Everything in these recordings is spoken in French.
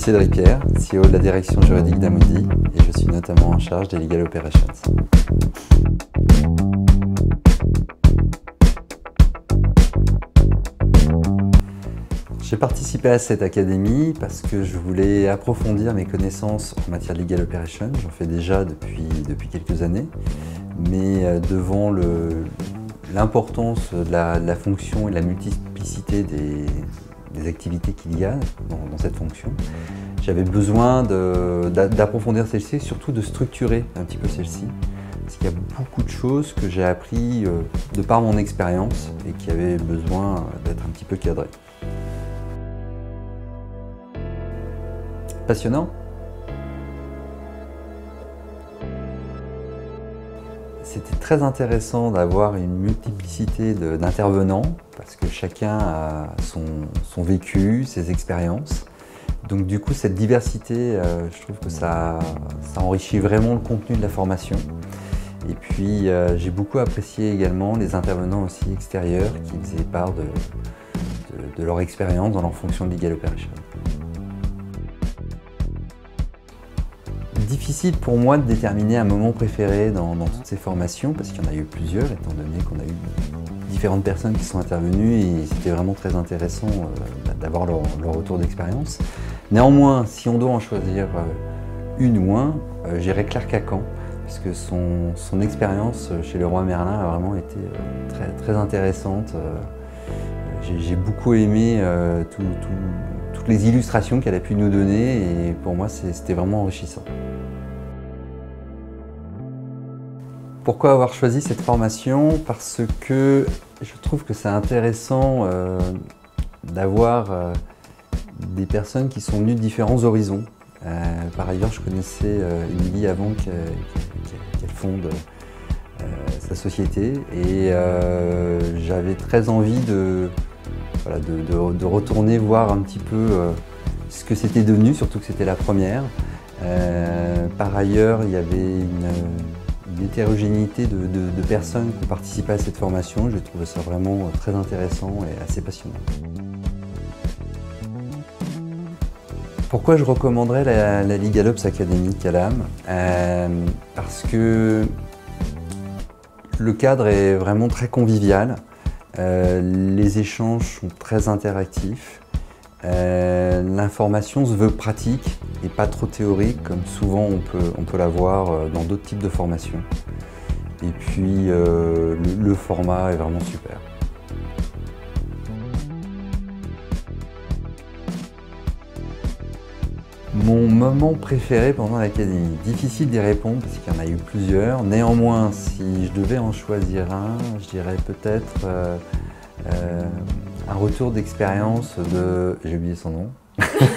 Cédric Pierre, CEO de la direction juridique d'Amundi et je suis notamment en charge des Legal Operations. J'ai participé à cette académie parce que je voulais approfondir mes connaissances en matière de Legal Operations. J'en fais déjà depuis quelques années, mais devant l'importance de la fonction et la multiplicité des activités qu'il y a dans cette fonction, j'avais besoin d'approfondir celle-ci et surtout de structurer un petit peu celle-ci. Parce qu'il y a beaucoup de choses que j'ai appris de par mon expérience et qui avaient besoin d'être un petit peu cadrées. Passionnant. C'était très intéressant d'avoir une multiplicité d'intervenants parce que chacun a son vécu, ses expériences. Donc du coup, cette diversité, je trouve que ça enrichit vraiment le contenu de la formation. Et puis, j'ai beaucoup apprécié également les intervenants aussi extérieurs qui faisaient part de leur expérience dans leur fonction de Legal Operations. Difficile pour moi de déterminer un moment préféré dans toutes ces formations parce qu'il y en a eu plusieurs étant donné qu'on a eu différentes personnes qui sont intervenues et c'était vraiment très intéressant d'avoir leur retour d'expérience. Néanmoins, si on doit en choisir une ou un, j'irais Claire Cacan puisque son expérience chez Leroy Merlin a vraiment été très intéressante. J'ai beaucoup aimé toutes les illustrations qu'elle a pu nous donner et pour moi c'était vraiment enrichissant. Pourquoi avoir choisi cette formation? Parce que je trouve que c'est intéressant d'avoir des personnes qui sont venues de différents horizons. Par ailleurs, je connaissais Émilie avant qu'elle fonde sa société et j'avais très envie de retourner voir un petit peu ce que c'était devenu, surtout que c'était la première. Par ailleurs, il y avait une hétérogénéité de personnes qui participaient à cette formation. J'ai trouvé ça vraiment très intéressant et assez passionnant. Pourquoi je recommanderais la Legal Ops Academy Calam? Parce que le cadre est vraiment très convivial. Les échanges sont très interactifs. L'information se veut pratique et pas trop théorique comme souvent on peut l'avoir dans d'autres types de formations. Et puis le format est vraiment super. Mon moment préféré pendant l'académie, difficile d'y répondre parce qu'il y en a eu plusieurs. Néanmoins, si je devais en choisir un, je dirais peut-être un retour d'expérience de... J'ai oublié son nom.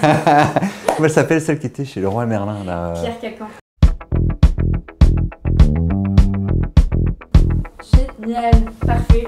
Comment elle s'appelle, celle qui était chez Leroy Merlin là. Pierre Cacan. Génial, parfait.